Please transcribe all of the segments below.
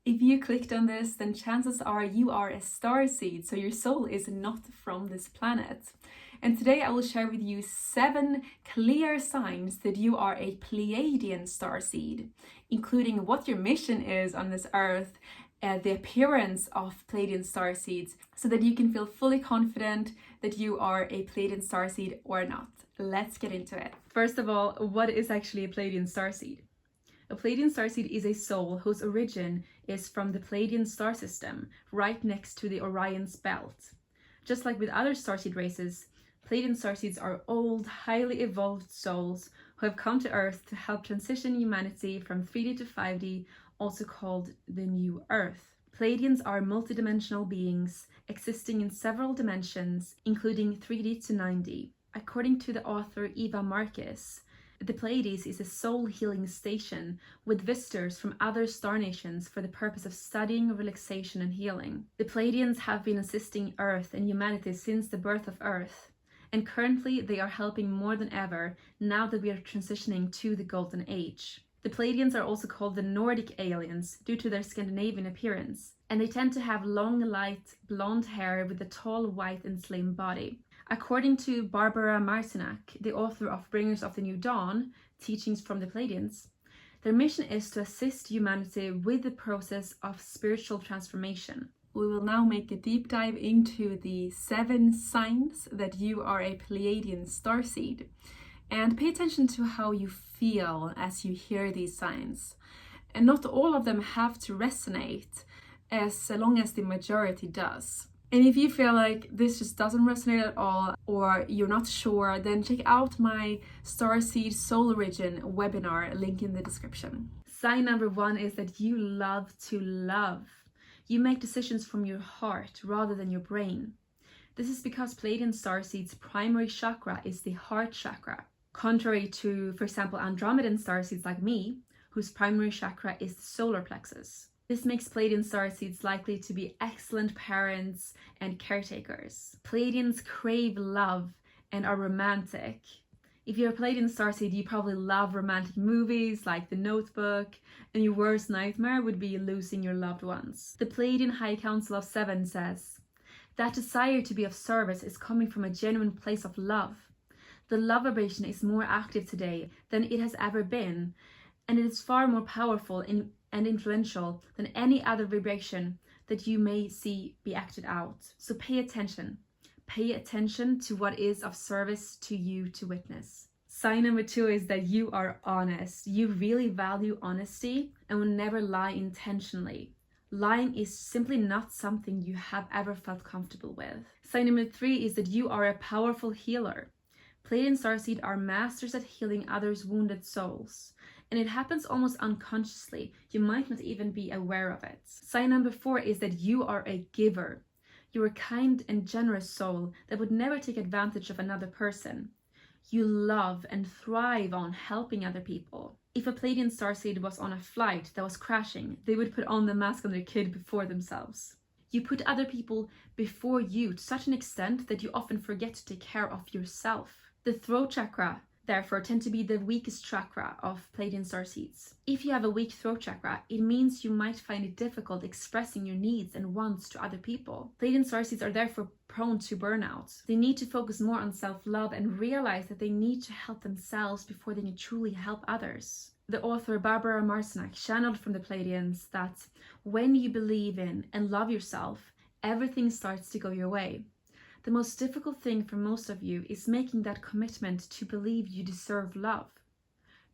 If you clicked on this, then chances are you are a starseed, so your soul is not from this planet. And today I will share with you 7 clear signs that you are a Pleiadian starseed, including what your mission is on this earth, the appearance of Pleiadian starseeds, so that you can feel fully confident that you are a Pleiadian starseed or not. Let's get into it. First of all, what is actually a Pleiadian starseed? A Pleiadian starseed is a soul whose origin is from the Pleiadian star system, right next to the Orion's belt. Just like with other starseed races, Pleiadian starseeds are old, highly evolved souls who have come to Earth to help transition humanity from 3D to 5D, also called the New Earth. Pleiadians are multidimensional beings existing in several dimensions, including 3D to 9D. According to the author Eva Marcus, the Pleiades is a soul healing station with visitors from other star nations for the purpose of studying, relaxation, and healing. The Pleiadians have been assisting Earth and humanity since the birth of Earth, and currently they are helping more than ever now that we are transitioning to the Golden Age. The Pleiadians are also called the Nordic aliens due to their Scandinavian appearance, and they tend to have long, light, blonde hair with a tall, white, and slim body. According to Barbara Marcinak, the author of Bringers of the New Dawn, Teachings from the Pleiadians, their mission is to assist humanity with the process of spiritual transformation. We will now make a deep dive into the 7 signs that you are a Pleiadian starseed. And pay attention to how you feel as you hear these signs. And not all of them have to resonate, as long as the majority does. And if you feel like this just doesn't resonate at all, or you're not sure, then check out my Starseed Soul Origin webinar, link in the description. Sign number 1 is that you love to love. You make decisions from your heart rather than your brain. This is because Pleiadian starseeds' primary chakra is the heart chakra, contrary to, for example, Andromedan starseeds like me, whose primary chakra is the solar plexus. This makes Pleiadian starseeds likely to be excellent parents and caretakers. Pleiadians crave love and are romantic. If you're a Pleiadian starseed, you probably love romantic movies like The Notebook, and your worst nightmare would be losing your loved ones. The Pleiadian High Council of 7 says, that desire to be of service is coming from a genuine place of love. The love vibration is more active today than it has ever been, and it is far more powerful and influential than any other vibration that you may see be acted out. So pay attention. Pay attention to what is of service to you to witness. Sign number 2 is that you are honest. You really value honesty and will never lie intentionally. Lying is simply not something you have ever felt comfortable with. Sign number 3 is that you are a powerful healer. Pleiadian starseed are masters at healing others' wounded souls, and it happens almost unconsciously. You might not even be aware of it. Sign number 4 is that you are a giver. You're a kind and generous soul that would never take advantage of another person. You love and thrive on helping other people. If a Pleiadian starseed was on a flight that was crashing, they would put on the mask on their kid before themselves. You put other people before you to such an extent that you often forget to take care of yourself. The throat chakra, therefore, tend to be the weakest chakra of Pleiadian starseeds. If you have a weak throat chakra, it means you might find it difficult expressing your needs and wants to other people. Pleiadian starseeds are therefore prone to burnout. They need to focus more on self-love and realize that they need to help themselves before they can truly help others. The author Barbara Marcinak channeled from the Pleiadians that when you believe in and love yourself, everything starts to go your way. The most difficult thing for most of you is making that commitment to believe you deserve love.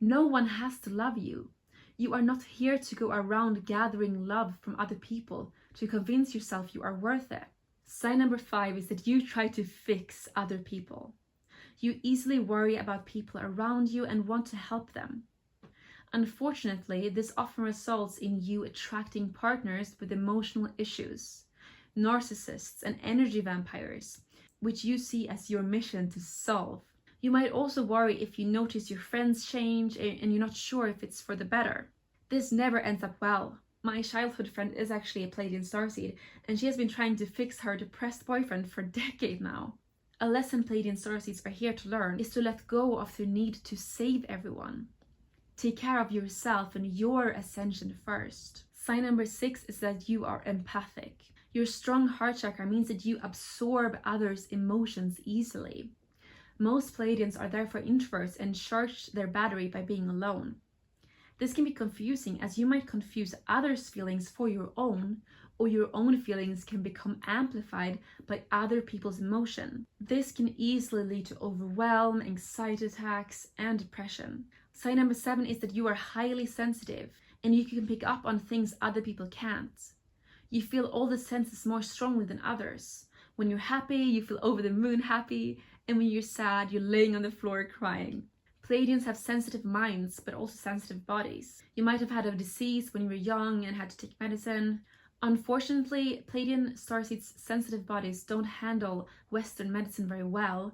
No one has to love you. You are not here to go around gathering love from other people to convince yourself you are worth it. Sign number 5 is that you try to fix other people. You easily worry about people around you and want to help them. Unfortunately, this often results in you attracting partners with emotional issues, narcissists, and energy vampires, which you see as your mission to solve. You might also worry if you notice your friends change and you're not sure if it's for the better. This never ends up well. My childhood friend is actually a Pleiadian starseed, and she has been trying to fix her depressed boyfriend for a decade now. A lesson Pleiadian starseeds are here to learn is to let go of the need to save everyone. Take care of yourself and your ascension first. Sign number 6 is that you are empathic. Your strong heart chakra means that you absorb others' emotions easily. Most Pleiadians are therefore introverts and charge their battery by being alone. This can be confusing, as you might confuse others' feelings for your own, or your own feelings can become amplified by other people's emotion. This can easily lead to overwhelm, anxiety attacks, and depression. Sign number 7 is that you are highly sensitive, and you can pick up on things other people can't. You feel all the senses more strongly than others. When you're happy, you feel over the moon happy, and when you're sad, you're laying on the floor crying. Pleiadians have sensitive minds, but also sensitive bodies. You might have had a disease when you were young and had to take medicine. Unfortunately, Pleiadian starseeds' sensitive bodies don't handle Western medicine very well,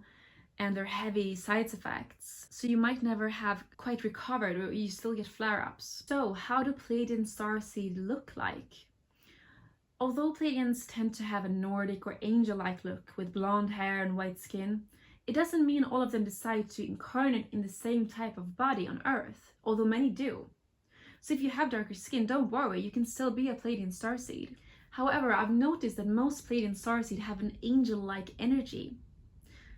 and their heavy side effects. So you might never have quite recovered, or you still get flare-ups. So how do Pleiadian starseed look like? Although Pleiadians tend to have a Nordic or angel-like look with blonde hair and white skin, it doesn't mean all of them decide to incarnate in the same type of body on Earth, although many do. So if you have darker skin, don't worry, you can still be a Pleiadian starseed. However, I've noticed that most Pleiadian starseed have an angel-like energy.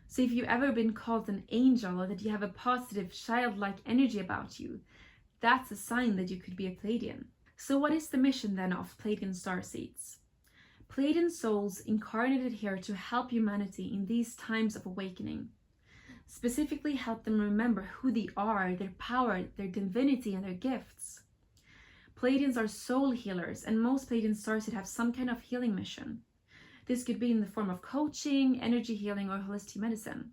So if you've ever been called an angel, or that you have a positive childlike energy about you, that's a sign that you could be a Pleiadian. So what is the mission then of Pleiadian starseeds? Pleiadian souls incarnated here to help humanity in these times of awakening. Specifically help them remember who they are, their power, their divinity, and their gifts. Pleiadians are soul healers, and most Pleiadian starseeds have some kind of healing mission. This could be in the form of coaching, energy healing, or holistic medicine.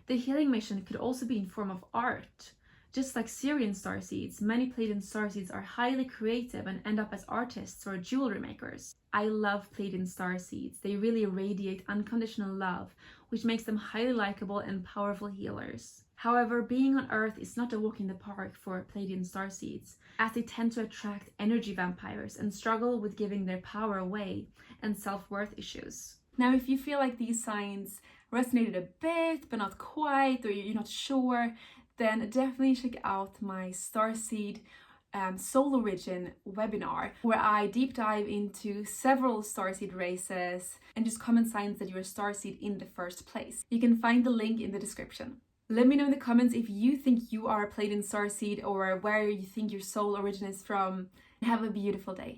The healing mission could also be in form of art. Just like Syrian starseeds, many Pleiadian starseeds are highly creative and end up as artists or jewelry makers. I love Pleiadian starseeds. They really radiate unconditional love, which makes them highly likable and powerful healers. However, being on Earth is not a walk in the park for Pleiadian starseeds, as they tend to attract energy vampires and struggle with giving their power away and self-worth issues. Now, if you feel like these signs resonated a bit, but not quite, or you're not sure, then definitely check out my Starseed Soul Origin webinar, where I deep dive into several starseed races and just common signs that you're a starseed in the first place. You can find the link in the description. Let me know in the comments if you think you are a Pleiadian starseed or where you think your soul origin is from. Have a beautiful day.